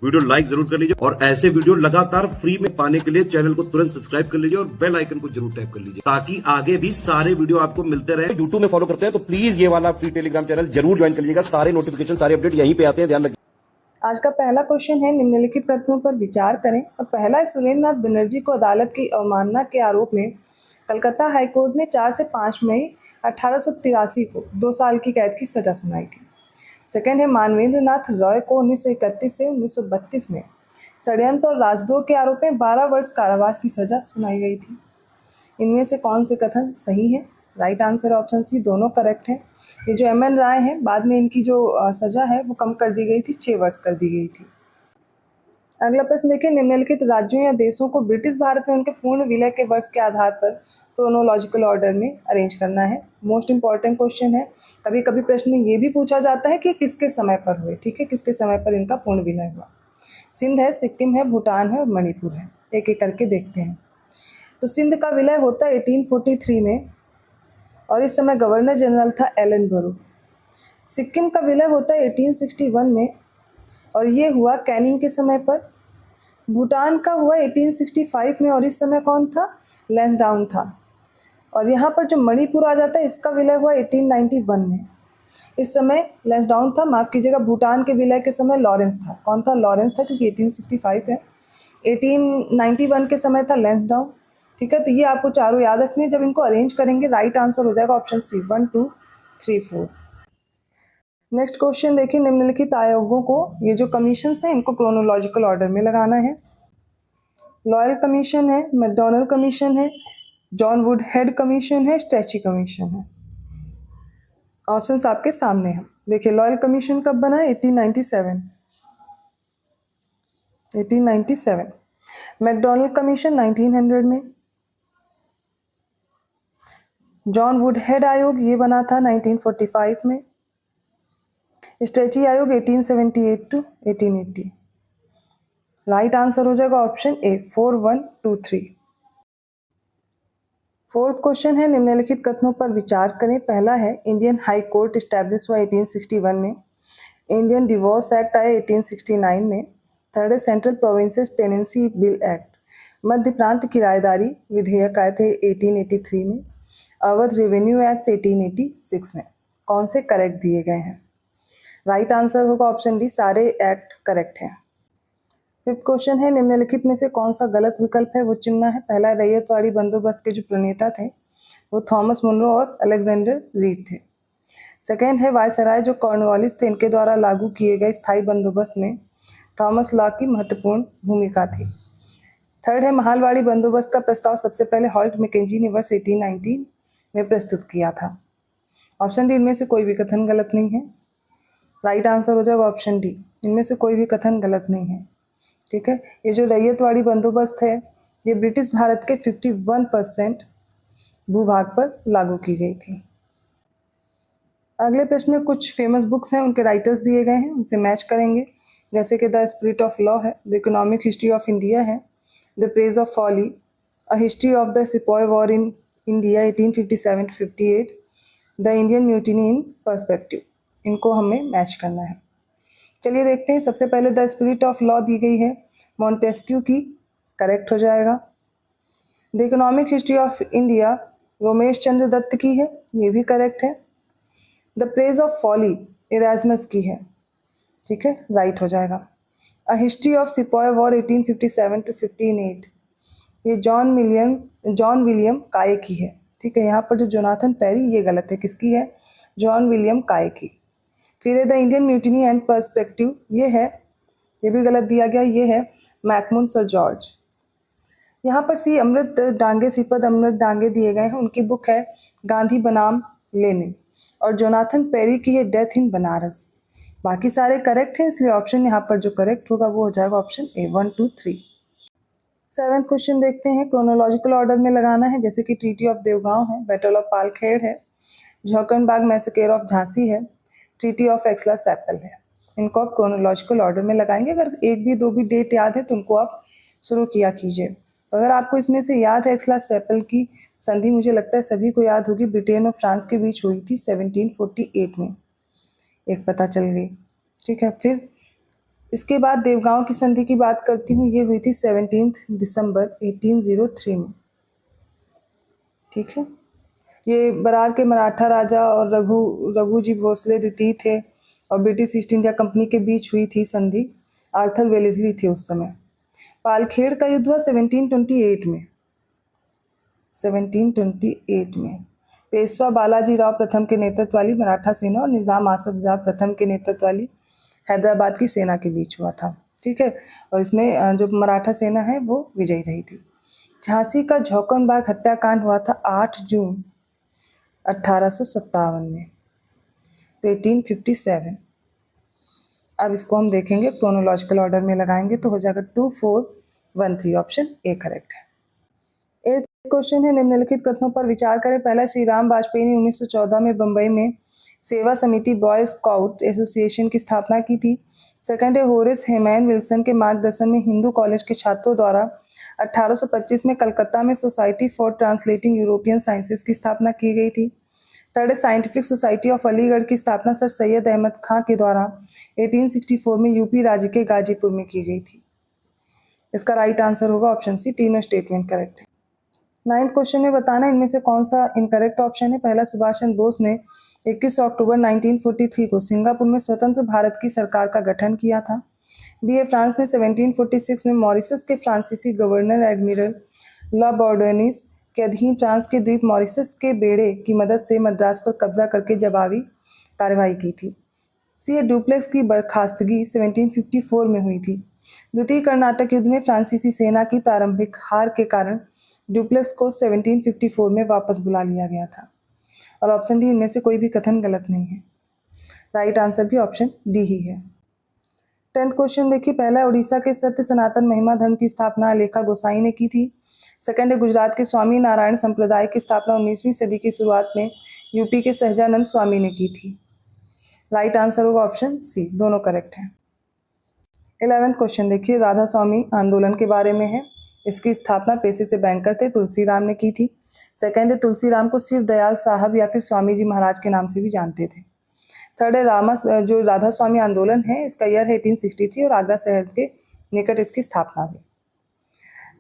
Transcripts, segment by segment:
Video like जरूर कर लीजिए और ऐसे वीडियो लगातार फ्री में पाने के लिए चैनल को तुरंत सब्सक्राइब कर लीजिए और बेल आइकन को जरूर टैप कर लीजिए ताकि आगे भी सारे वीडियो आपको मिलते रहे। यूट्यूब में फॉलो करते हैं तो प्लीज ये वाला फ्री टेलीग्राम चैनल जरूर ज्वाइन कर लीजिएगा। सारे नोटिफिकेशन सारे अपडेट यहीं पे आते हैं, ध्यान रखिए। आज का पहला क्वेश्चन है, निम्नलिखित कथनों पर विचार करें। और पहला है, सुरेंद्र नाथ बनर्जी को अदालत की अवमानना के आरोप में कलकत्ता हाईकोर्ट ने 4 से 5 मई 1883 को 2 साल की कैद की सजा सुनाई थी। सेकंड है, मानवेंद्र नाथ रॉय को 1931 से 1932 में षड्यंत्र और राजद्रोह के आरोप में 12 वर्ष कारावास की सजा सुनाई गई थी। इनमें से कौन से कथन सही है? राइट आंसर ऑप्शन सी, दोनों करेक्ट है। ये जो एम एन राय हैं, बाद में इनकी जो सजा है वो कम कर दी गई थी, 6 वर्ष कर दी गई थी। अगला प्रश्न देखिए, निम्नलिखित राज्यों या देशों को ब्रिटिश भारत में उनके पूर्ण विलय के वर्ष के आधार पर क्रोनोलॉजिकल ऑर्डर में अरेंज करना है। मोस्ट इंपॉर्टेंट क्वेश्चन है। कभी कभी प्रश्न में ये भी पूछा जाता है कि किसके समय पर हुए, ठीक है, किसके समय पर इनका पूर्ण विलय हुआ। सिंध है, सिक्किम है, भूटान है और मणिपुर है। एक एक करके देखते हैं। तो सिंध का विलय होता है 1843 में और इस समय गवर्नर जनरल था एलन बरो। सिक्किम का विलय होता है 1861 में और ये हुआ कैनिंग के समय पर। भूटान का हुआ 1865 में और इस समय कौन था? लैंसडाउन था। और यहाँ पर जो मणिपुर आ जाता है, इसका विलय हुआ 1891 में। इस समय लैंसडाउन था, माफ़ कीजिएगा, भूटान के विलय के समय लॉरेंस था। कौन था? लॉरेंस था, क्योंकि 1865 है। 1891 के समय था लैंसडाउन, ठीक है। तो ये आपको चारों याद रखने, जब इनको अरेंज करेंगे राइट आंसर हो जाएगा ऑप्शन सी, 1 2 3 4। नेक्स्ट क्वेश्चन देखिए, निम्नलिखित आयोगों को, ये जो कमीशन हैं, इनको क्रोनोलॉजिकल ऑर्डर में लगाना है। लॉयल कमीशन है, मैकडोनल्ड कमीशन है, जॉन वुड हेड कमीशन है, स्ट्रेची कमीशन है। ऑप्शंस आपके सामने हैं। देखिए, लॉयल कमीशन कब बना है? 1897। मैकडोनल्ड कमीशन 1900 में। जॉन वुड हेड आयोग ये बना था 1945 में। स्ट्रेची आयोग 1878 टू 1880। राइट आंसर हो जाएगा ऑप्शन ए, 4 1 2 3। फोर्थ क्वेश्चन है, निम्नलिखित कथनों पर विचार करें। पहला है, इंडियन हाई कोर्ट स्टैब्लिश हुआ 1861 में। इंडियन डिवोर्स एक्ट आया 1869 में। थर्ड है, Central Provinces tenancy bill act, मध्य प्रांत किराएदारी विधेयक आए थे 1883 में। अवध रेवेन्यू एक्ट 1886 में। कौन से करेक्ट दिए गए हैं? राइट आंसर होगा ऑप्शन डी, सारे एक्ट करेक्ट हैं। फिफ्थ क्वेश्चन है, निम्नलिखित में से कौन सा गलत विकल्प है वो चुनना है। पहला, रैयतवाड़ी बंदोबस्त के जो प्रणेता थे वो थॉमस मुनरो और अलेक्जेंडर रीड थे। सेकेंड है, वायसराय जो कॉर्नवालिस थे, इनके द्वारा लागू किए गए स्थायी बंदोबस्त में थॉमस लॉ की महत्वपूर्ण भूमिका थी। थर्ड है, महालवाड़ी बंदोबस्त का प्रस्ताव सबसे पहले हॉल्ट मैकेंजी ने वर्ष 1819 में प्रस्तुत किया था। ऑप्शन डी, इनमें से कोई भी कथन गलत नहीं है। राइट आंसर हो जाएगा ऑप्शन डी, इनमें से कोई भी कथन गलत नहीं है, ठीक है। ये जो रैयतवाड़ी बंदोबस्त है, ये ब्रिटिश भारत के 51% भूभाग पर लागू की गई थी। अगले प्रश्न में कुछ फेमस बुक्स हैं, उनके राइटर्स दिए गए हैं, उनसे मैच करेंगे। जैसे कि द स्पिरिट ऑफ लॉ है, the economic history of India है, the praise of folly, a history of the sepoy war in India 1857-58, the Indian mutiny in perspective. इनको हमें मैच करना है। चलिए देखते हैं। सबसे पहले द स्पिरिट ऑफ लॉ दी गई है मॉन्टेस्क्यू की, करेक्ट हो जाएगा। The economic history of India Romesh Chandra Dutt की है, ये भी करेक्ट है। The praise of folly Erasmus की है, ठीक है, राइट हो जाएगा। A history of sepoy war 1857-58, ये जॉन विलियम काय की है, ठीक है। यहाँ पर जो जोनाथन पेरी, ये गलत है, किसकी है? जॉन विलियम काय की। फिर है the Indian mutiny and perspective, ये है, ये भी गलत दिया गया, ये है मैकमून सर जॉर्ज। यहाँ पर सी अमृत डांगे, श्रीपद अमृत डांगे दिए गए हैं, उनकी बुक है गांधी बनाम लेनिन। और जोनाथन पेरी की है डेथ इन बनारस। बाकी सारे करेक्ट हैं, इसलिए ऑप्शन यहाँ पर जो करेक्ट होगा वो हो जाएगा ऑप्शन ए, 1 2 3। सेवेंथ क्वेश्चन देखते हैं, क्रोनोलॉजिकल ऑर्डर में लगाना है। जैसे कि ट्रीटी ऑफ देवगांव है, बैटल ऑफ पालखेड़ है, झोकनबाग मैसेकेर ऑफ झांसी है, ट्रीटी ऑफ एक्सला सैपल है। इनको आप क्रोनोलॉजिकल ऑर्डर में लगाएंगे। अगर एक भी दो भी डेट याद है तो उनको आप शुरू किया कीजिए। तो अगर आपको इसमें से याद है, एक्सला सैपल की संधि मुझे लगता है सभी को याद होगी, ब्रिटेन और फ्रांस के बीच हुई थी 1748 में, एक पता चल गई, ठीक है। फिर इसके बाद देवगांव की संधि की बात करती हूँ, ये हुई थी 17 दिसंबर 1803 में। ठीक है, ये बरार के मराठा राजा और रघुजी भोसले द्वितीय थे और ब्रिटिश ईस्ट इंडिया कंपनी के बीच हुई थी संधि। आर्थर वेलेस्ली थे उस समय। पालखेड़ का युद्ध हुआ 1728 में। 1728 में पेशवा बालाजी राव प्रथम के नेतृत्व वाली मराठा सेना और निजाम आसफ जाह प्रथम के नेतृत्व वाली हैदराबाद की सेना के बीच हुआ था। ठीक है, और इसमें जो मराठा सेना है वो विजयी रही थी। झांसी का झोंकन बाग हत्याकांड हुआ था 8 जून 1857 में, तो 1857। अब इसको हम देखेंगे क्रोनोलॉजिकल ऑर्डर में लगाएंगे तो हो जाएगा 2413, ऑप्शन ए करेक्ट है। 8th क्वेश्चन है, निम्नलिखित कथनों पर विचार करें। पहला, श्री राम वाजपेयी ने 1914 में बंबई में सेवा समिति बॉय स्काउट एसोसिएशन की स्थापना की थी। सेकंड है, होरेस हेमैन विल्सन के मार्गदर्शन में हिंदू कॉलेज के छात्रों द्वारा 1825 में कलकत्ता में society for translating European sciences की स्थापना की गई थी। Third, scientific society of Aligarh की स्थापना सर सैयद अहमद खां के द्वारा 1864 में यूपी राज्य के गाजीपुर में की गई थी। इसका राइट आंसर होगा ऑप्शन सी, तीनों स्टेटमेंट करेक्ट है। 9th क्वेश्चन में बताना इनमें से कौन सा इनकरेक्ट ऑप्शन है। पहला, सुभाष चंद्र बोस ने 21 अक्टूबर 1943 को सिंगापुर में स्वतंत्र भारत की सरकार का गठन किया था। बी है, फ्रांस ने 1746 में मॉरिशस के फ्रांसीसी गवर्नर एडमिरल ला बोर्डोनिस के अधीन फ्रांस के द्वीप मॉरिशस के बेड़े की मदद से मद्रास पर कब्जा करके जवाबी कार्रवाई की थी। सी है, डुप्लेक्स की बर्खास्तगी 1754 में हुई थी। द्वितीय कर्नाटक युद्ध में फ्रांसीसी सेना की प्रारंभिक हार के कारण डुप्लेक्स को 1754 में वापस बुला लिया गया था। और ऑप्शन डी, इनमें से कोई भी कथन गलत नहीं है। राइट आंसर भी ऑप्शन डी ही है। 10th क्वेश्चन देखिए, पहला, उड़ीसा के सत्य सनातन महिमा धर्म की स्थापना अलेखा गोसाई ने की थी। सेकंड है, गुजरात के स्वामी नारायण संप्रदाय की स्थापना 19वीं सदी की शुरुआत में यूपी के सहजानंद स्वामी ने की थी। राइट आंसर होगा ऑप्शन सी, दोनों करेक्ट हैं। 11th क्वेश्चन देखिए, राधा स्वामी आंदोलन के बारे में है। इसकी स्थापना पेशे से बैंकर थे तुलसीराम ने की थी। सेकंड है, तुलसीराम को सिर्फ दयाल साहब या फिर स्वामी जी महाराज के नाम से भी जानते थे। थर्ड है, जो राधा स्वामी आंदोलन है इसका ईयर है 1863 और आगरा शहर के निकट इसकी स्थापना हुई।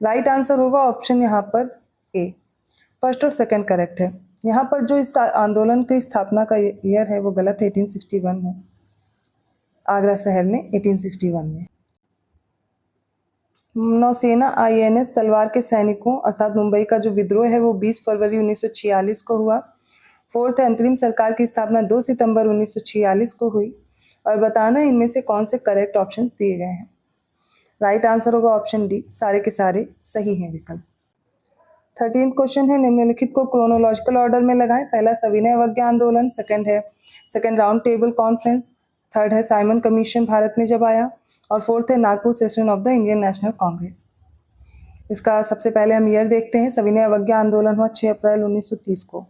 राइट आंसर होगा ऑप्शन यहाँ पर ए, फर्स्ट और सेकंड करेक्ट है। यहाँ पर जो इस आंदोलन की स्थापना का ईयर है वो गलत है, 1861 में, आगरा शहर में 1861 में। नौसेना INS तलवार के सैनिकों अर्थात मुंबई का जो विद्रोह है वो 20 फरवरी 1946 को हुआ। फोर्थ, अंतरिम सरकार की स्थापना 2 सितंबर 1946 को हुई। और बताना इनमें से कौन से करेक्ट ऑप्शन दिए गए हैं। राइट आंसर होगा ऑप्शन डी, सारे के सारे सही हैं विकल्प। 13th क्वेश्चन है, निम्नलिखित को क्रोनोलॉजिकल ऑर्डर में लगाएं। पहला, सविनय अवज्ञा आंदोलन। Second round table conference. Third है, साइमन कमीशन भारत में जब आया। और फोर्थ है, Nagpur session of the Indian national Congress. इसका सबसे पहले हम ईयर देखते हैं। सविनय अवज्ञा आंदोलन हुआ 6 अप्रैल 1930 को।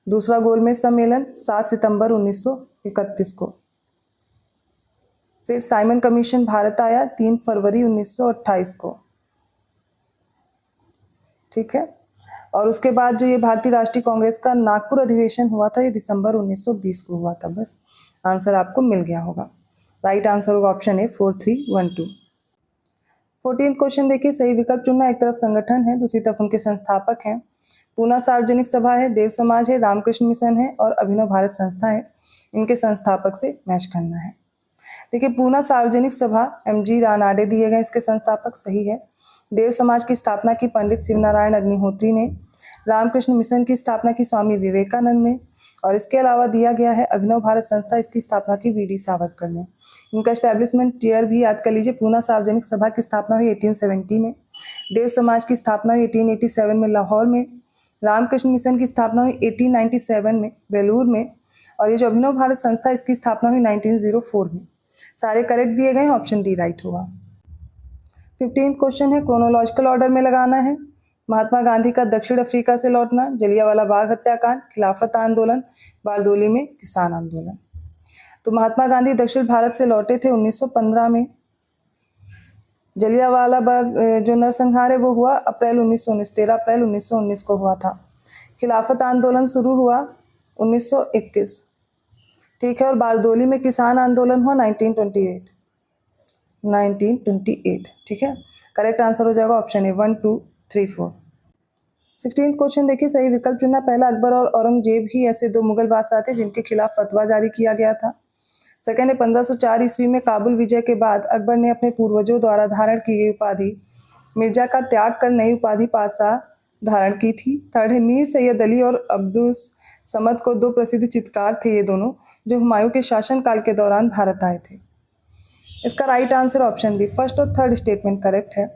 दूसरा गोलमेज सम्मेलन 7 सितंबर 1931 को। फिर साइमन कमीशन भारत आया 3 फरवरी 1928 को। ठीक है, और उसके बाद जो ये भारतीय राष्ट्रीय कांग्रेस का नागपुर अधिवेशन हुआ था ये दिसंबर 1920 को हुआ था। बस आंसर आपको मिल गया होगा। राइट आंसर होगा ऑप्शन ए, 4312। 14th क्वेश्चन देखिए, सही विकल्प चुनना। एक तरफ संगठन है, दूसरी तरफ उनके संस्थापक हैं। पूना सार्वजनिक सभा है, देव समाज है, रामकृष्ण मिशन है और अभिनव भारत संस्था है। इनके संस्थापक से मैच करना है। देखिए, पूना सार्वजनिक सभा MG रानाडे दिए गए इसके संस्थापक, सही है। देव समाज की स्थापना की पंडित शिवनारायण अग्निहोत्री ने। रामकृष्ण मिशन की स्थापना की स्वामी विवेकानंद ने। और इसके अलावा दिया गया है अभिनव भारत संस्था, इसकी स्थापना की VD सावरकर ने। इनका एस्टेब्लिशमेंट ईयर भी याद कर लीजिए। पूना सार्वजनिक सभा की स्थापना हुई 1870 में। देव समाज की स्थापना हुई 1887 में लाहौर में। रामकृष्ण मिशन की स्थापना हुई 1897 में बेलूर में। और ये जो अभिनव भारत संस्था इसकी स्थापना हुई 1904 में। सारे करेक्ट दिए गए हैं, ऑप्शन डी राइट होगा। 15th क्वेश्चन है, क्रोनोलॉजिकल ऑर्डर में लगाना है। महात्मा गांधी का दक्षिण अफ्रीका से लौटना, जलियांवाला बाग हत्याकांड, खिलाफत आंदोलन, बारदोली में किसान आंदोलन। तो महात्मा गांधी दक्षिण भारत से लौटे थे 1915 में। जलियांवाला बाग जो नरसंहार है वो हुआ 13 अप्रैल 1919 को हुआ था। खिलाफत आंदोलन शुरू हुआ 1921। ठीक है, और बारदोली में किसान आंदोलन हुआ 1928। 1928। ठीक है, करेक्ट आंसर हो जाएगा ऑप्शन ए 1 2 3 4। 16th क्वेश्चन देखिए, सही विकल्प चुनना। पहला, अकबर और औरंगजेब ही ऐसे दो मुगल बादशाह थे जिनके खिलाफ फतवा जारी किया गया था। सेकंड है, 1504 ईस्वी में काबुल विजय के बाद अकबर ने अपने पूर्वजों द्वारा धारण की गई उपाधि मिर्जा का त्याग कर नई उपाधि पातशाह धारण की थी। थर्ड है, मीर सैयद अली और अब्दुल समद को दो प्रसिद्ध चित्रकार थे ये दोनों, जो हुमायूं के शासनकाल के दौरान भारत आए थे। इसका right answer option B, first और थर्ड स्टेटमेंट करेक्ट है,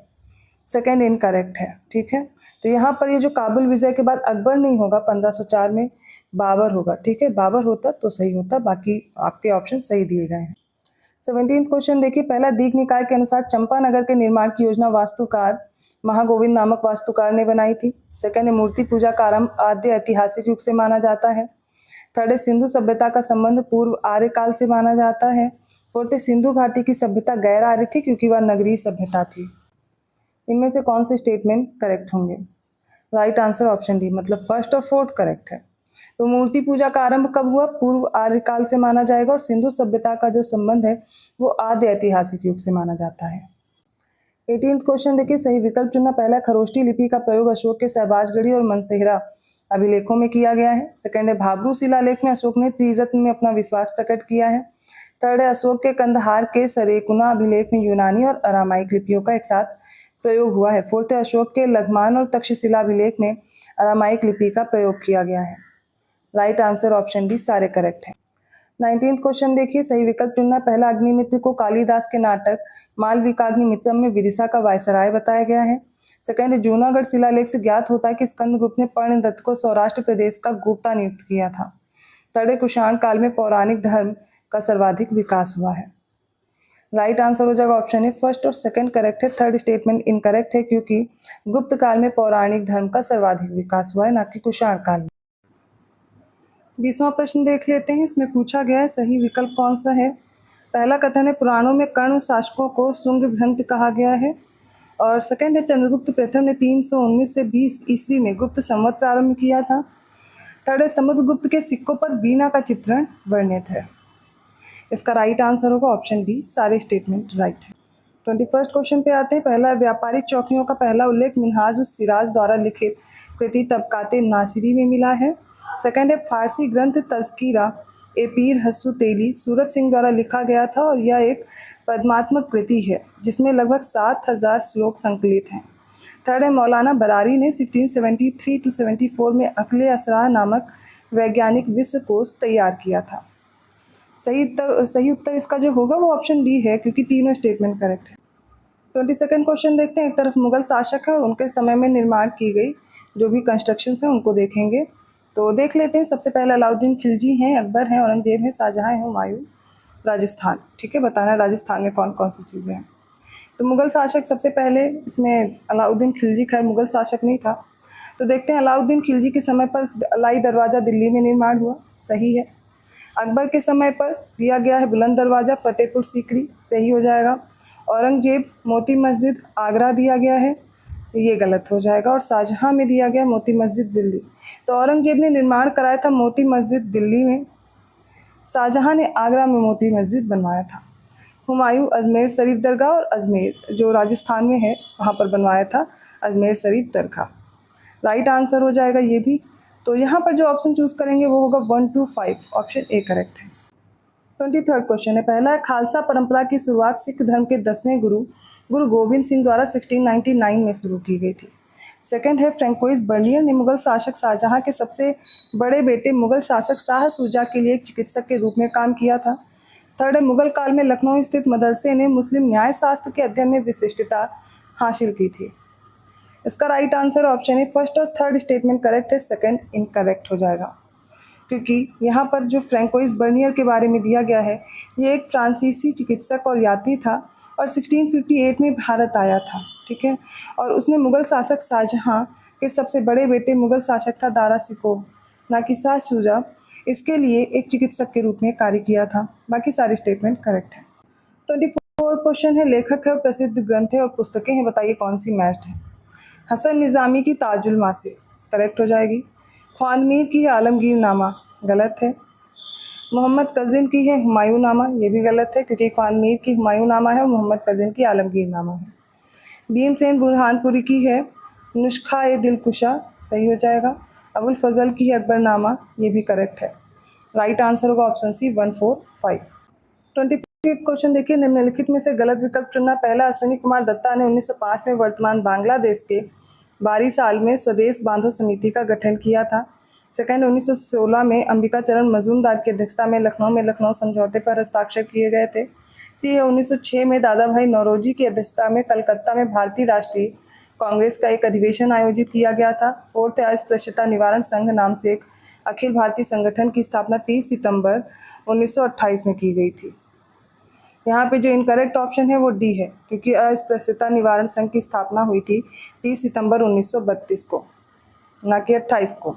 सेकंड इनकरेक्ट है। ठीक है, तो यहाँ पर ये जो काबुल विजय के बाद अकबर नहीं होगा, 1504 में बाबर होगा। ठीक है, बाबर होता तो सही होता, बाकी आपके ऑप्शन सही दिए गए हैं। 17th क्वेश्चन देखिए, पहला, दीघ निकाय के अनुसार चंपानगर के निर्माण की योजना वास्तुकार महागोविंद नामक वास्तुकार ने बनाई थी। सेकंड है, मूर्ति पूजा का आरंभ आद्य ऐतिहासिक युग से माना जाता है। थर्ड है, सिंधु सभ्यता का संबंध पूर्व आर्य काल से माना जाता है। फोर्थ है, सिंधु घाटी की सभ्यता गैर आर्य थी क्योंकि वह नगरीय सभ्यता थी। इनमें से कौन से स्टेटमेंट करेक्ट होंगे? राइट आंसर ऑप्शन डी, मतलब फर्स्ट और फोर्थ करेक्ट है। तो मूर्ति पूजा का आरंभ कब हुआ? पूर्व आर्य काल से माना जाएगा, और सिंधु सभ्यता का जो संबंध है वो आद्य ऐतिहासिक युग से माना जाता है। 18th क्वेश्चन देखिए, सही विकल्प चुनना। पहला, खरोष्टी लिपि का प्रयोग अशोक के सहबाजगढ़ी और मनसेहरा अभिलेखों में किया गया है। सेकंड है, भाब्रू शिलालेख में अशोक ने त्रिरत्न में अपना विश्वास प्रकट किया है। थर्ड है, अशोक के कंदहार के सरेकुना अभिलेख में यूनानी और अरामाइक लिपियों का एक साथ प्रयोग हुआ है। फोर्थ है, अशोक के लघमान और तक्षशिला अभिलेख में अरामाइक लिपि का प्रयोग किया गया है। राइट आंसर ऑप्शन डी, सारे करेक्ट हैं। 19th क्वेश्चन देखिए, सही विकल्प चुनना। पहला, अग्निमित्र को कालिदास के नाटक मालविकाग्निमित्रम में विदिशा का वायसराय बताया गया है। सेकंड, जूनागढ़ शिलालेख से ज्ञात होता है कि स्कंदगुप्त ने पर्णदत्त को सौराष्ट्र प्रदेश का गुप्ता नियुक्त किया था। थर्ड, कुषाण काल में पौराणिक धर्म का सर्वाधिक विकास हुआ है। राइट आंसर हो जाएगा ऑप्शन ए, फर्स्ट और सेकंड करेक्ट है, थर्ड स्टेटमेंट इनकरेक्ट है क्योंकि गुप्त काल में पौराणिक धर्म का सर्वाधिक विकास हुआ है, ना कि कुषाण काल में। 20वां प्रश्न देख लेते हैं, इसमें पूछा गया है सही विकल्प कौन सा है। पहला कथन है, पुराणों में कर्ण शासकों को शुंग भ्रंत कहा गया है। और सेकंड है, चंद्रगुप्त प्रथम ने 319 से 20 ईस्वी में गुप्त संवत प्रारंभ किया था। थर्ड है, समुद्रगुप्त के सिक्कों पर वीणा का चित्रण वर्णित है। इसका राइट आंसर होगा ऑप्शन डी, सारे स्टेटमेंट राइट है। 21st क्वेश्चन पे आते हैं। पहला, व्यापारिक चौकियों का पहला उल्लेख मिन्हाज उस सिराज द्वारा लिखित कृति तबकाते नासिरी में मिला है। सेकंड है, फारसी ग्रंथ तज़किरा ए पीर हस्सु तेली सूरत सिंह द्वारा लिखा गया था और यह एक पद्मात्मक कृति है जिसमें लगभग 7000 श्लोक संकलित हैं। थर्ड है, मौलाना बरारी ने 1673 to 74 में अक्ले असरार नामक वैज्ञानिक विश्वकोश तैयार किया था। सही उत्तर इसका जो होगा वो ऑप्शन डी है क्योंकि तीनों स्टेटमेंट करेक्ट है। 22nd क्वेश्चन देखते हैं। एक तरफ मुगल शासक है और उनके समय में निर्माण की गई जो भी कंस्ट्रक्शंस हैं उनको देखेंगे, तो देख लेते हैं। सबसे पहले अलाउद्दीन खिलजी हैं, अकबर हैं, औरंगजेब हैं, शाहजहां हैं, हुमायूं। राजस्थान, ठीक है, बताना है राजस्थान में कौन कौन सी चीज़ें हैं। तो मुगल शासक सबसे पहले इसमें अलाउद्दीन खिलजी, खैर मुगल शासक नहीं था, तो देखते हैं। अलाउद्दीन खिलजी के समय पर अलाई दरवाज़ा दिल्ली में निर्माण हुआ, सही है। अकबर के समय पर दिया गया है बुलंद दरवाज़ा फतेहपुर सीकरी, सही हो जाएगा। औरंगजेब मोती मस्जिद आगरा दिया गया है, ये गलत हो जाएगा। और शाहजहां में दिया गया मोती मस्जिद दिल्ली। तो औरंगजेब ने निर्माण कराया था मोती मस्जिद दिल्ली में, शाहजहां ने आगरा में मोती मस्जिद बनवाया था। हुमायूं अजमेर शरीफ दरगाह और अजमेर जो राजस्थान में है वहाँ पर बनवाया था अजमेर शरीफ दरगाह। राइट आंसर हो जाएगा ये भी। तो यहाँ पर जो ऑप्शन चूज़ करेंगे वो होगा 1 2 5, ऑप्शन ए करेक्ट है। 23rd क्वेश्चन है। पहला है, खालसा परंपरा की शुरुआत सिख धर्म के 10वें गुरु गोविंद सिंह द्वारा 1699 में शुरू की गई थी। सेकंड है, फ्रैंकोइस बर्नियर ने मुगल शासक शाहजहां के सबसे बड़े बेटे मुगल शासक शाह शुजा के लिए एक चिकित्सक के रूप में काम किया था। थर्ड है, मुगल काल में लखनऊ स्थित मदरसे ने मुस्लिम न्याय शास्त्र के अध्ययन में विशिष्टता हासिल की थी। इसका राइट आंसर ऑप्शन है, फर्स्ट और थर्ड स्टेटमेंट करेक्ट है, सेकंड इनकरेक्ट हो जाएगा क्योंकि यहाँ पर जो फ्रैंकोइस बर्नियर के बारे में दिया गया है ये एक फ्रांसीसी चिकित्सक और यात्री था और 1658 में भारत आया था, ठीक है। और उसने मुगल शासक शाहजहां के सबसे बड़े बेटे मुगल शासक था दारा शिकोह, ना कि शाह शुजा, इसके लिए एक चिकित्सक के रूप में कार्य किया था। बाकी सारे स्टेटमेंट करेक्ट है। 24th क्वेश्चन है, लेखक है, प्रसिद्ध ग्रंथ है और पुस्तकें हैं, बताइए कौन सी मैच्ड है। हसन निज़ामी की ताजुल मासिर करेक्ट हो जाएगी। ख्वांद मीर की आलमगीर नामा गलत है। मोहम्मद कजिन की है हुमायूं नामा, ये भी गलत है क्योंकि खान मीर की हुमायूं नामा है और मोहम्मद कजिन की आलमगीर नामा है। भीमसेन बुरहानपुरी की है नुस्खा ए दिलकुशा, सही हो जाएगा। अबुल फजल की है अकबरनामा, ये भी करेक्ट है। राइट आंसर होगा ऑप्शन सी 145। 25 क्वेश्चन देखिए, निम्नलिखित में से गलत विकल्प चुनना। पहला, अश्विनी कुमार दत्ता ने 1905 में वर्तमान बांग्लादेश के बारीसाल में स्वदेश बांधो समिति का गठन किया था। सेकंड, 1916 में अंबिका चरण मजूमदार की अध्यक्षता में लखनऊ समझौते पर हस्ताक्षर किए गए थे। सी है, 1906 में दादा भाई नौरोजी की अध्यक्षता में कलकत्ता में भारतीय राष्ट्रीय कांग्रेस का एक अधिवेशन आयोजित किया गया था। फोर्थ है, अस्पृश्यता निवारण संघ नाम से एक अखिल भारतीय संगठन की स्थापना 30 सितंबर 1928 में की गई थी। यहाँ पे जो इनकरेक्ट ऑप्शन है वो डी है, क्योंकि अस्पृश्यता निवारण संघ की स्थापना हुई थी 30 सितंबर 1932 को, ना कि 28 को।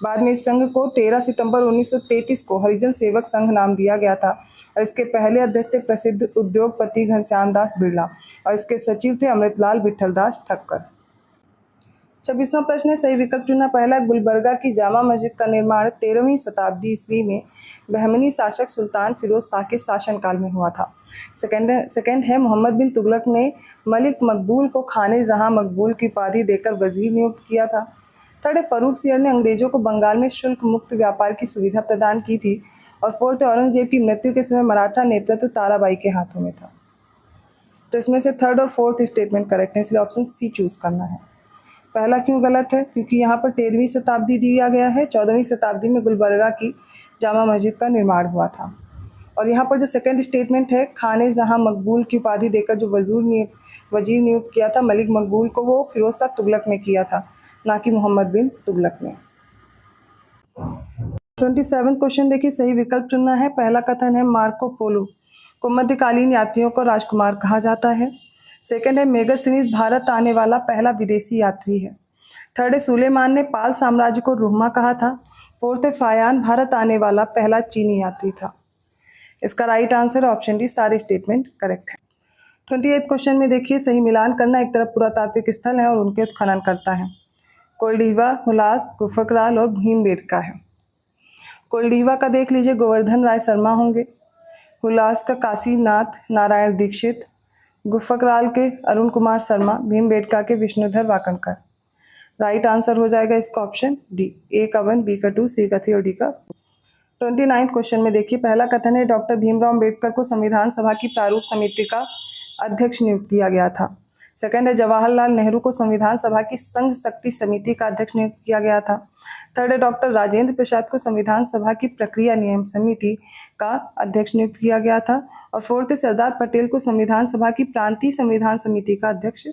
बाद में इस संघ को 13 सितंबर 1933 को हरिजन सेवक संघ नाम दिया गया था और इसके पहले अध्यक्ष थे प्रसिद्ध उद्योगपति घनश्याम दास बिरला और इसके सचिव थे अमृतलाल विठल दास ठक्कर। 26वां प्रश्न है, सही विकल्प चुनना। पहला, गुलबर्गा की जामा मस्जिद का निर्माण 13वीं शताब्दी ईस्वी में बहमनी शासक सुल्तान फिरोज शाह के शासनकाल में हुआ था। सेकंड है, मोहम्मद बिन तुगलक ने मलिक मकबूल को खाने जहां मकबूल की उपाधि देकर वजीर नियुक्त किया था। थर्ड है, फरूख सियर ने अंग्रेजों को बंगाल में शुल्क मुक्त व्यापार की सुविधा प्रदान की थी। और फोर्थ है, औरंगजेब की मृत्यु के समय मराठा नेतृत्व ताराबाई के हाथों में था। तो इसमें से थर्ड और फोर्थ स्टेटमेंट करेक्ट है, इसलिए ऑप्शन सी चूज करना है। पहला क्यों गलत है? क्योंकि यहाँ पर 13वीं शताब्दी दिया गया है, 14वीं शताब्दी में गुलबर्गा की जामा मस्जिद का निर्माण हुआ था। और यहाँ पर जो सेकंड स्टेटमेंट है, खाने जहां मकबूल की उपाधि देकर जो वजीर नियुक्त किया था मलिक मकबूल को, वो फिरोज शाह तुगलक ने किया था, ना कि मोहम्मद बिन तुगलक ने। 27 क्वेश्चन देखिए, सही विकल्प चुनना है। पहला कथन है, मार्को पोलो को मध्यकालीन यात्रियों को राजकुमार कहा जाता है। सेकंड है, मेगास्थनीज भारत आने वाला पहला विदेशी यात्री है। थर्ड है, सुलेमान ने पाल साम्राज्य को रुहमा कहा था। फोर्थ है, फायान भारत आने वाला पहला चीनी यात्री था। इसका राइट आंसर ऑप्शन डी, सारे स्टेटमेंट करेक्ट है। 28 क्वेश्चन में देखिए, सही मिलान करना। एक तरफ पुरातात्विक स्थल है और उनके उत्खनन करता है। कोल्डिवा, हुलास, गुफकराल और भीमबेटका है। कोल्डिवा का देख लीजिए, गोवर्धन राय शर्मा होंगे। हुलास का काशीनाथ नारायण दीक्षित, गुफकराल के अरुण कुमार शर्मा, भीमबेटका के विष्णुधर वाकणकर। राइट आंसर हो जाएगा इसका ऑप्शन डी, ए का 1, बी का 2, सी का 3 और डी का 4। 29 क्वेश्चन में देखिए, पहला कथन है, डॉक्टर भीमराव अम्बेडकर को संविधान सभा की प्रारूप समिति का अध्यक्ष नियुक्त किया गया था। सेकंड है, जवाहरलाल नेहरू को संविधान सभा की संघ शक्ति समिति का अध्यक्ष नियुक्त किया गया था। थर्ड है, डॉक्टर राजेंद्र प्रसाद को संविधान सभा की प्रक्रिया नियम समिति का अध्यक्ष नियुक्त किया गया था। और फोर्थ है, सरदार पटेल को संविधान सभा की प्रांतीय संविधान समिति का अध्यक्ष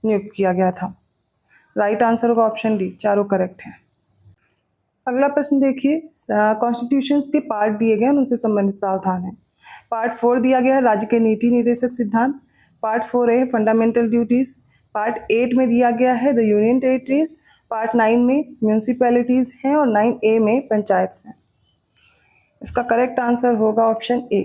नियुक्त किया गया था। राइट आंसर होगा ऑप्शन डी, चारों करेक्ट है। अगला प्रश्न देखिए, कॉन्स्टिट्यूशन के पार्ट दिए गए उनसे संबंधित प्रावधान है। पार्ट 4 दिया गया है राज्य के नीति निर्देशक सिद्धांत। पार्ट 4 है फंडामेंटल ड्यूटीज। पार्ट 8 में दिया गया है द यूनियन टेरिटरीज। पार्ट 9 में म्यूनिसिपैलिटीज हैं और 9A में पंचायत हैं। इसका करेक्ट आंसर होगा ऑप्शन ए।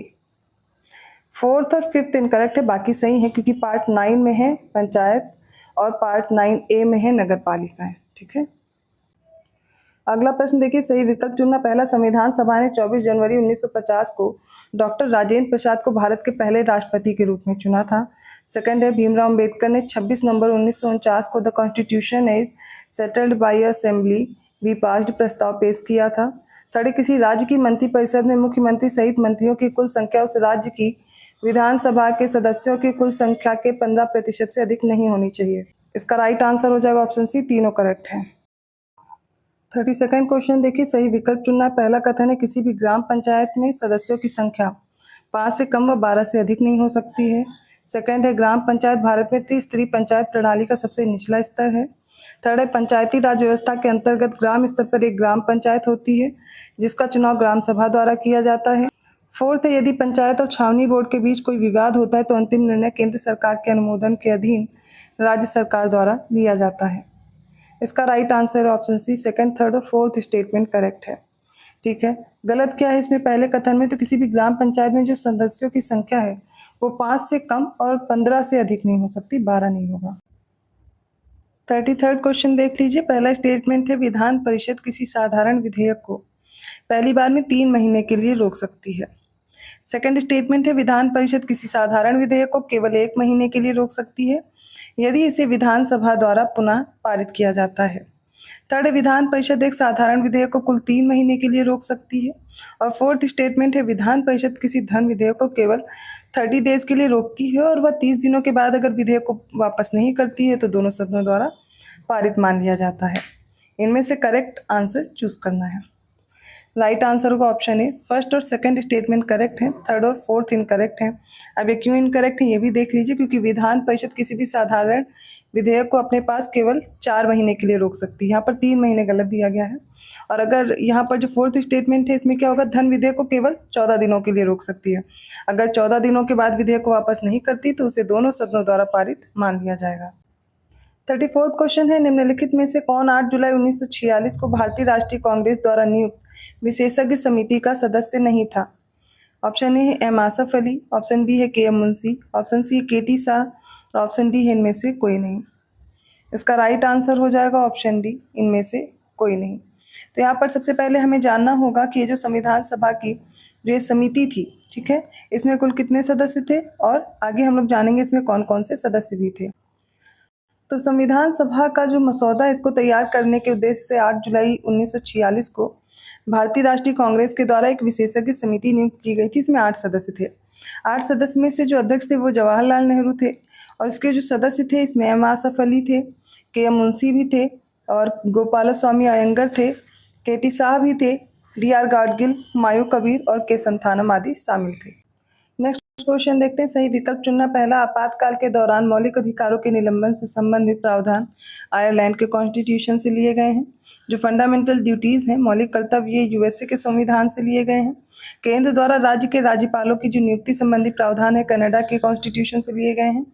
फोर्थ और फिफ्थ इनकरेक्ट है, बाकी सही है, क्योंकि पार्ट 9 में है पंचायत और पार्ट 9A में है नगर पालिका है। ठीक है, अगला प्रश्न देखिए, सही विकल्प चुनना। पहला, संविधान सभा ने 24 जनवरी 1950 को डॉक्टर राजेंद्र प्रसाद को भारत के पहले राष्ट्रपति के रूप में चुना था। सेकंड है, भीमराव अंबेडकर ने 26 नवंबर 1949 को the constitution is settled bye assembly be passed प्रस्ताव पेश किया था। थर्ड है, किसी राज्य की मंत्रिपरिषद में मुख्यमंत्री सहित मंत्रियों की कुल संख्या उस राज्य की विधानसभा के सदस्यों की कुल संख्या के 15% से अधिक नहीं होनी चाहिए। इसका राइट आंसर हो जाएगा ऑप्शन सी, तीनों करेक्ट है। 32nd क्वेश्चन देखिए, सही विकल्प चुनना। पहला कथन है, किसी भी ग्राम पंचायत में सदस्यों की संख्या 5 से कम व 12 से अधिक नहीं हो सकती है। सेकंड है, ग्राम पंचायत भारत में त्रिस्तरीय पंचायत प्रणाली का सबसे निचला स्तर है। थर्ड है, पंचायती राज व्यवस्था के अंतर्गत ग्राम स्तर पर एक ग्राम पंचायत होती है जिसका चुनाव ग्राम सभा द्वारा किया जाता है। फोर्थ है, यदि पंचायत और छावनी बोर्ड के बीच कोई विवाद होता है तो अंतिम निर्णय केंद्र सरकार के अनुमोदन के अधीन राज्य सरकार द्वारा लिया जाता है। इसका right answer option C, second, third और फोर्थ स्टेटमेंट करेक्ट है। ठीक है, गलत क्या है इसमें? पहले कथन में तो किसी भी ग्राम पंचायत में जो सदस्यों की संख्या है वो 5 से कम और 15 से अधिक नहीं हो सकती, 12 नहीं होगा। 33rd क्वेश्चन देख लीजिए, पहला स्टेटमेंट है, विधान परिषद किसी साधारण विधेयक को पहली बार में 3 महीने के लिए रोक सकती है। सेकंड स्टेटमेंट है विधान परिषद किसी साधारण विधेयक को केवल 1 महीने के लिए रोक सकती है यदि इसे विधानसभा द्वारा पुनः पारित किया जाता है। थर्ड, विधान परिषद एक साधारण विधेयक को कुल 3 महीने के लिए रोक सकती है। और फोर्थ स्टेटमेंट है विधान परिषद किसी धन विधेयक को केवल 30 डेज के लिए रोकती है और वह 30 दिनों के बाद अगर विधेयक को वापस नहीं करती है तो दोनों सदनों द्वारा पारित मान लिया जाता है। इनमें से करेक्ट आंसर चूज करना है। राइट आंसर होगा ऑप्शन ए। फर्स्ट और सेकंड स्टेटमेंट करेक्ट है, थर्ड और फोर्थ इनकरेक्ट है। अब ये क्यों इनकरेक्ट है ये भी देख लीजिए, क्योंकि विधान परिषद किसी भी साधारण विधेयक को अपने पास केवल 4 महीने के लिए रोक सकती है। यहाँ पर 3 महीने गलत दिया गया है। और अगर यहाँ पर जो फोर्थ स्टेटमेंट है इसमें क्या होगा, धन विधेयक को केवल 14 दिनों के लिए रोक सकती है। अगर 14 दिनों के बाद विधेयक को वापस नहीं करती तो उसे दोनों सदनों द्वारा पारित मान लिया जाएगा। 34th क्वेश्चन है निम्नलिखित में से कौन 8 जुलाई 1946 को भारतीय राष्ट्रीय कांग्रेस द्वारा नियुक्त विशेषज्ञ समिति का सदस्य नहीं था। ऑप्शन ए है M Asaf Ali, option B है K M Munshi, option C के टी शाह और ऑप्शन डी है इनमें से कोई नहीं। इसका राइट आंसर हो जाएगा ऑप्शन डी, इनमें से कोई नहीं। तो यहाँ पर सबसे पहले हमें जानना होगा कि ये जो संविधान सभा की जो ये समिति थी, ठीक है, इसमें कुल कितने सदस्य थे और आगे हम लोग जानेंगे इसमें कौन कौन से सदस्य भी थे। तो संविधान सभा का जो मसौदा इसको तैयार करने के उद्देश्य से 8 जुलाई 1946 को भारतीय राष्ट्रीय कांग्रेस के द्वारा एक विशेषज्ञ समिति नियुक्त की गई थी। इसमें 8 सदस्य थे। 8 सदस्य में से जो अध्यक्ष थे वो जवाहरलाल नेहरू थे और इसके जो सदस्य थे इसमें एम आसफ अली थे, के एम मुंशी भी थे और गोपालस्वामी अयंगर थे, के टी शाह भी थे, डी आर गाडगिल, हुमायूं कबीर और के संथानम आदि शामिल थे। नेक्स्ट क्वेश्चन देखते हैं। सही विकल्प चुनना। पहला, आपातकाल के दौरान मौलिक अधिकारों के निलंबन से संबंधित प्रावधान आयरलैंड के कॉन्स्टिट्यूशन से लिए गए हैं। जो फंडामेंटल ड्यूटीज हैं, मौलिक कर्तव्य, ये यूएसए के संविधान से लिए गए हैं। केंद्र द्वारा राज्य के राज्यपालों की जो नियुक्ति संबंधी प्रावधान है कनाडा के कॉन्स्टिट्यूशन से लिए गए हैं।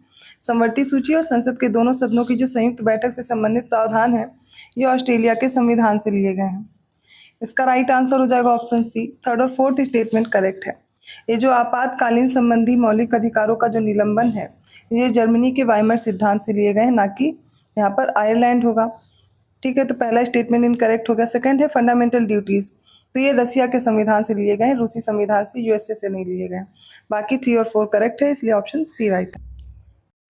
समवर्ती सूची और संसद के दोनों सदनों की जो संयुक्त बैठक से संबंधित प्रावधान है ये ऑस्ट्रेलिया के संविधान से लिए गए हैं। इसका राइट आंसर हो जाएगा ऑप्शन सी। थर्ड और फोर्थ स्टेटमेंट करेक्ट है। ये जो आपातकालीन संबंधी मौलिक अधिकारों का जो निलंबन है ये जर्मनी के वाइमर सिद्धांत से लिए गए हैं, ना कि यहाँ पर आयरलैंड होगा। ठीक है, तो पहला स्टेटमेंट इनकरेक्ट हो गया। सेकंड है फंडामेंटल ड्यूटीज, तो ये रसिया के संविधान से लिए गए हैं, रूसी संविधान से, यूएसए से नहीं लिए गए। बाकी 3 और 4 करेक्ट है, इसलिए ऑप्शन सी राइट है।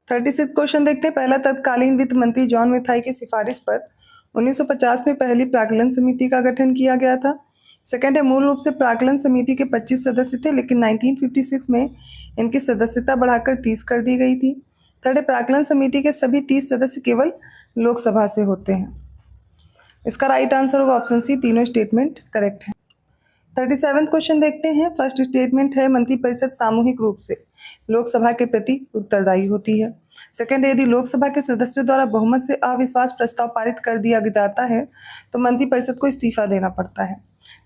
36 क्वेश्चन देखते हैं। पहला, तत्कालीन वित्त मंत्री जॉन मेथाई की सिफारिश पर 1950 में पहली प्राक्कलन समिति का गठन किया गया था। सेकंड है, मूल रूप से प्राक्कलन समिति के 25 सदस्य थे लेकिन 1956 में इनकी सदस्यता बढ़ाकर 30 कर दी गई थी। थर्ड है, प्राक्कलन समिति के सभी 30 सदस्य केवल लोकसभा से होते हैं। इसका राइट आंसर होगा ऑप्शन सी, तीनों स्टेटमेंट करेक्ट है। 37 क्वेश्चन देखते हैं। फर्स्ट स्टेटमेंट है मंत्रिपरिषद सामूहिक रूप से लोकसभा के प्रति उत्तरदायी होती है। सेकंड है, यदि लोकसभा के सदस्यों द्वारा बहुमत से अविश्वास प्रस्ताव पारित कर दिया जाता है तो मंत्रिपरिषद को इस्तीफा देना पड़ता है।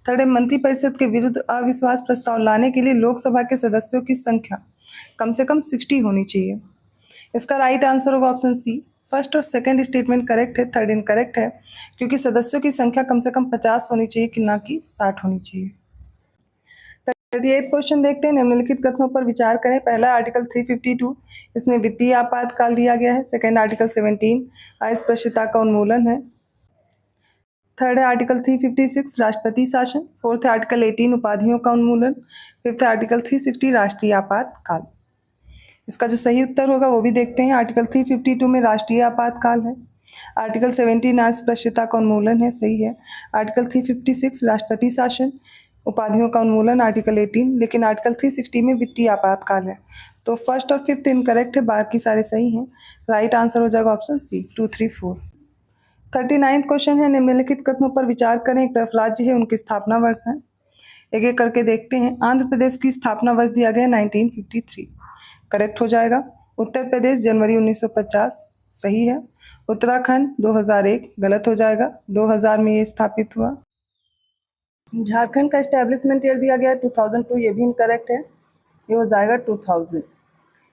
थर्ड है, मंत्रिपरिषद के विरुद्ध अविश्वास प्रस्ताव लाने के लिए लोकसभा के सदस्यों की संख्या कम से कम 60 होनी चाहिए। इसका राइट आंसर होगा ऑप्शन सी। फर्स्ट और सेकंड स्टेटमेंट करेक्ट है, थर्ड इनकरेक्ट है, क्योंकि सदस्यों की संख्या कम से कम 50 होनी चाहिए कि ना कि 60 होनी चाहिए। 38 क्वेश्चन देखते हैं। निम्नलिखित कथनों पर विचार करें। पहला, आर्टिकल 352, इसमें वित्तीय आपातकाल दिया गया है। सेकंड, आर्टिकल 17 अस्पृश्यता का उन्मूलन है। थर्ड है आर्टिकल 356 राष्ट्रपति शासन। फोर्थ है आर्टिकल 18 उपाधियों का उन्मूलन। फिफ्थ है आर्टिकल 360 राष्ट्रीय आपातकाल। इसका जो सही उत्तर होगा वो भी देखते हैं। आर्टिकल 352 में राष्ट्रीय आपातकाल है। आर्टिकल 17 अस्पृश्यता का उन्मूलन है, सही है। आर्टिकल 356 राष्ट्रपति शासन, उपाधियों का उन्मूलन आर्टिकल 18, लेकिन आर्टिकल 360 में वित्तीय आपातकाल है। तो फर्स्ट और फिफ्थ इनकरेक्ट है, बाकी सारे सही हैं। राइट आंसर हो जाएगा ऑप्शन सी, 2, 3, 4। 39 क्वेश्चन है। निम्नलिखित कथनों पर विचार करें। एक तरफ राज्य है, उनकी स्थापना वर्ष है। एक एक करके देखते हैं। आंध्र प्रदेश की स्थापना वर्ष दिया गया 1953, करेक्ट हो जाएगा। उत्तर प्रदेश जनवरी 1950, सही है। उत्तराखंड 2001, गलत हो जाएगा, 2000 में ये स्थापित हुआ। झारखंड का एस्टेब्लिशमेंट ईयर दिया गया है 2002, ये भी इनकरेक्ट है, ये हो जाएगा 2000।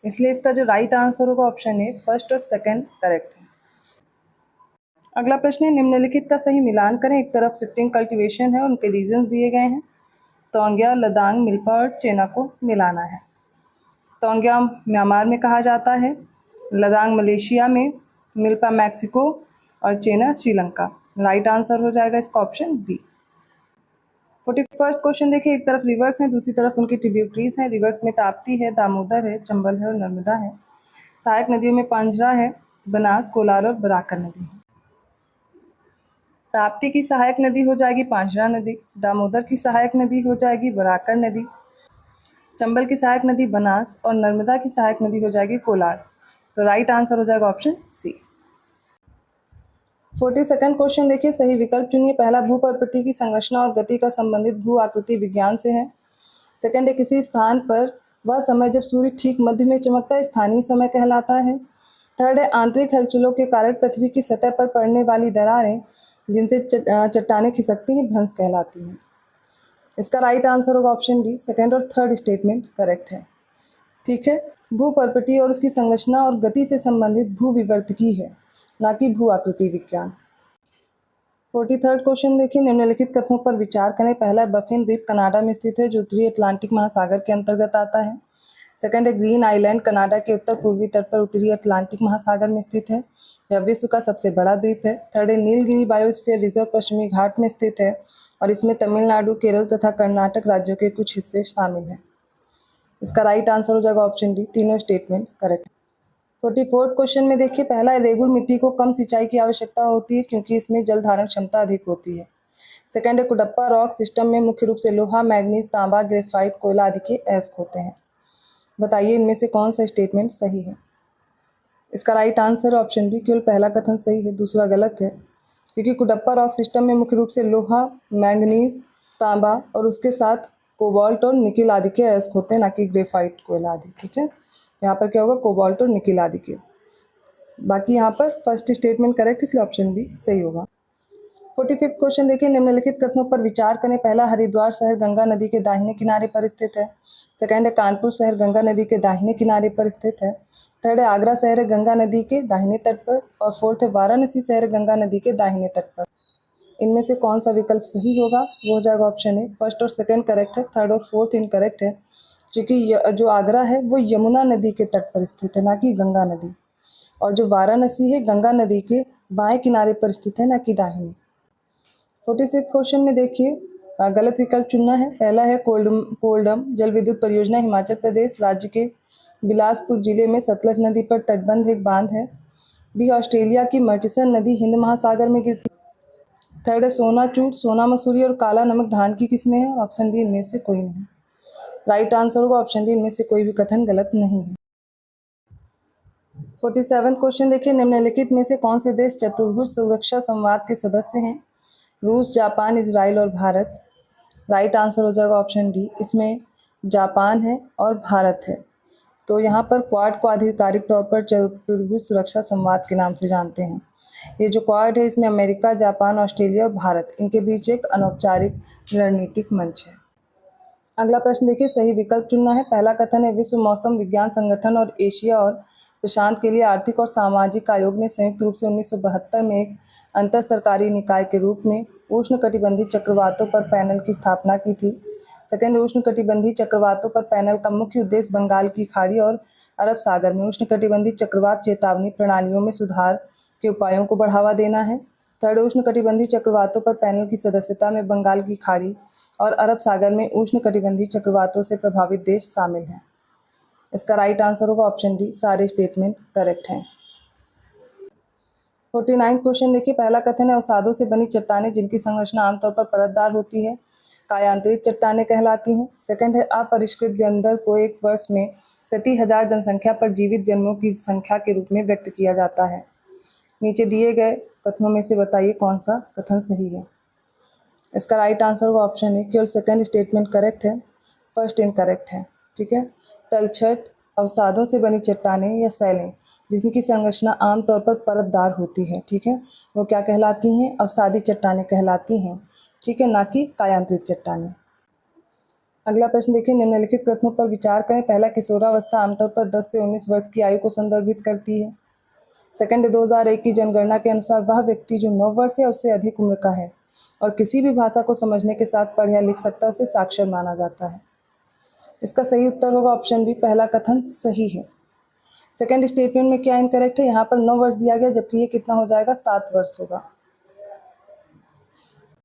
इसलिए इसका जो राइट आंसर होगा ऑप्शन ए, फर्स्ट और सेकंड करेक्ट है। अगला प्रश्न है, निम्नलिखित का सही मिलान करें। एक तरफ शिफ्टिंग कल्टीवेशन है, उनके रीजन दिए गए हैं। तोंग्या, लदांग, मिल्पा और चेना को मिलाना है। तोंग्या म्यांमार में कहा जाता है, लदांग मलेशिया में, मिल्पा मैक्सिको और चेना श्रीलंका। राइट आंसर हो जाएगा इसका ऑप्शन बी। 41st क्वेश्चन देखिए, एक तरफ रिवर्स हैं, दूसरी तरफ उनकी ट्रिब्यूटरीज हैं। रिवर्स में ताप्ती है, दामोदर है, चंबल है और नर्मदा है। सहायक नदियों में पांझरा है, बनास, कोलार और बराकर नदी है। ताप्ती की सहायक नदी हो जाएगी पांझरा नदी, दामोदर की सहायक नदी हो जाएगी बराकर नदी, चंबल की सहायक नदी बनास और नर्मदा की सहायक नदी हो जाएगी कोलार। तो राइट आंसर हो जाएगा ऑप्शन सी। 42nd क्वेश्चन देखिए, सही विकल्प चुनिए। पहला, भूपर्पटी की संरचना और गति का संबंधित भू आकृति विज्ञान से है। सेकंड है, किसी स्थान पर वह समय जब सूर्य ठीक मध्य में चमकता है स्थानीय समय कहलाता है। थर्ड है, आंतरिक हलचलों के कारण पृथ्वी की सतह पर पड़ने वाली दरारें जिनसे चट्टानें खिसकती हैं भ्रंश कहलाती हैं। इसका राइट आंसर होगा ऑप्शन डी। सेकंड और थर्ड स्टेटमेंट करेक्ट है। ठीक है, भूपर्पटी और उसकी संरचना और गति से संबंधित भू विवर्तकी है, ना कि भू आकृति विज्ञान। 43rd क्वेश्चन देखिए, निम्नलिखित कथनों पर विचार करें। पहला, बफिन द्वीप कनाडा में स्थित है जो उत्तरी अटलांटिक महासागर के अंतर्गत आता है। सेकंड है, ग्रीन आइलैंड कनाडा के उत्तर पूर्वी तट पर उत्तरी अटलांटिक महासागर में स्थित है। यह विश्व का सबसे बड़ा द्वीप है। थर्ड है, नीलगिरी बायोस्फीयर रिजर्व पश्चिमी घाट में स्थित है और इसमें तमिलनाडु, केरल तथा कर्नाटक राज्यों के कुछ हिस्से शामिल हैं। इसका राइट आंसर हो जाएगा ऑप्शन डी, तीनों स्टेटमेंट करेक्ट। 44th क्वेश्चन में देखिए, पहला, रेगुल मिट्टी को कम सिंचाई की आवश्यकता होती है क्योंकि इसमें जल धारण क्षमता अधिक होती है। सेकंड है, कुडप्पा रॉक सिस्टम में मुख्य रूप से लोहा, मैग्नीज, तांबा, ग्रेफाइट, कोयला आदि के अयस्क होते हैं। बताइए इनमें से कौन सा स्टेटमेंट सही है। इसका राइट आंसर ऑप्शन बी, केवल पहला कथन सही है, दूसरा गलत है। क्योंकि कुडप्पा रॉक सिस्टम में मुख्य रूप से लोहा, मैंगनीज, तांबा और उसके साथ कोबाल्ट और निकिल आदि के अयस्क होते हैं, ना कि ग्रेफाइट, कोयला आदि। ठीक है, यहाँ पर क्या होगा, कोबाल्ट और निकिल आदि के। बाकी यहाँ पर फर्स्ट स्टेटमेंट करेक्ट, इसलिए ऑप्शन बी सही होगा। 45th क्वेश्चन देखिए, निम्नलिखित कथनों पर विचार करें। पहला, हरिद्वार शहर गंगा नदी के दाहिने किनारे पर स्थित है। सेकंड है, कानपुर शहर गंगा नदी के दाहिने किनारे पर स्थित है। थर्ड है, आगरा शहर है गंगा नदी के दाहिने तट पर। और फोर्थ है, वाराणसी शहर गंगा नदी के दाहिने तट पर। इनमें से कौन सा विकल्प सही होगा, वो हो जाएगा ऑप्शन ए। फर्स्ट और सेकंड करेक्ट है, थर्ड और फोर्थ इनकरेक्ट है, क्योंकि जो आगरा है वो यमुना नदी के तट पर स्थित है, ना कि गंगा नदी। और जो वाराणसी है गंगा नदी के बाएं किनारे पर स्थित है, ना कि दाहिने। 46 क्वेश्चन में देखिए, गलत विकल्प चुनना है। पहला है, कोल्डम जल विद्युत परियोजना हिमाचल प्रदेश राज्य के बिलासपुर जिले में सतलज नदी पर तटबंध एक बांध है। बी, ऑस्ट्रेलिया की मर्चिसन नदी हिंद महासागर में गिरती। थर्ड है, सोना चूर, सोना मसूरी और काला नमक धान की किस्में हैं। और ऑप्शन डी, इनमें से कोई नहीं। राइट आंसर होगा ऑप्शन डी, इनमें से कोई भी कथन गलत नहीं है। 47 क्वेश्चन देखिए, निम्नलिखित में से कौन से देश चतुर्भुज सुरक्षा संवाद के सदस्य हैं। रूस, जापान, इजराइल और भारत। राइट आंसर हो जाएगा ऑप्शन डी, इसमें जापान है और भारत है। तो यहाँ पर क्वाड को आधिकारिक तौर पर चतुर्भुज सुरक्षा संवाद के नाम से जानते हैं। ये जो क्वाड है इसमें अमेरिका, जापान, ऑस्ट्रेलिया और भारत, इनके बीच एक अनौपचारिक रणनीतिक मंच है। अगला प्रश्न देखिए, सही विकल्प चुनना है। पहला कथन है, विश्व मौसम विज्ञान संगठन और एशिया और प्रशांत के लिए आर्थिक और सामाजिक आयोग ने संयुक्त रूप से 1972 में एक अंतर सरकारी निकाय के रूप में उष्णकटिबंधीय चक्रवातों पर पैनल की स्थापना की थी। सेकंड, उष्णकटिबंधीय चक्रवातों पर पैनल का मुख्य उद्देश्य बंगाल की खाड़ी और अरब सागर में उष्णकटिबंधीय चक्रवात चेतावनी प्रणालियों में सुधार के उपायों को बढ़ावा देना है। थर्ड, उष्णकटिबंधीय चक्रवातों पर पैनल की सदस्यता में बंगाल की खाड़ी और अरब सागर में उष्णकटिबंधीय चक्रवातों से प्रभावित देश शामिल हैं। इसका राइट आंसर होगा ऑप्शन डी, सारे स्टेटमेंट करेक्ट हैं। 49 क्वेश्चन देखिए, पहला कथन है, अवसादों से बनी चट्टानें जिनकी संरचना आमतौर पर परतदार होती है कायांतरित चट्टानें कहलाती हैं। सेकंड है, अपरिष्कृत जनदर को एक वर्ष में प्रति 1000 जनसंख्या पर जीवित जन्मों की संख्या के रूप में व्यक्त किया जाता है। नीचे दिए गए कथनों में से बताइए कौन सा कथन सही है। इसका राइट आंसर होगा ऑप्शन ए, केवल सेकंड स्टेटमेंट करेक्ट है, फर्स्ट इनकरेक्ट है। ठीक है, तलछट अवसादों से बनी चट्टानें या सैलें जिनकी संरचना आमतौर पर परतदार होती है, ठीक है, वो क्या कहलाती हैं, अवसादी चट्टानें कहलाती हैं। ठीक है, ना कि कायांतरित चट्टानें। अगला प्रश्न देखिए, निम्नलिखित कथनों पर विचार करें। पहला, किशोरावस्था आमतौर पर 10 से 19 वर्ष की आयु को संदर्भित करती है। सेकंड, 2001 की जनगणना के अनुसार वह व्यक्ति जो 9 वर्ष या उससे अधिक उम्र का है और किसी भी भाषा को समझने के साथ पढ़ या लिख सकता है उसे साक्षर माना जाता है। इसका सही उत्तर होगा ऑप्शन बी, पहला कथन सही है। सेकंड स्टेटमेंट में क्या इनकरेक्ट है, यहाँ पर 9 वर्ष दिया गया जबकि ये कितना हो जाएगा, 7 वर्ष होगा।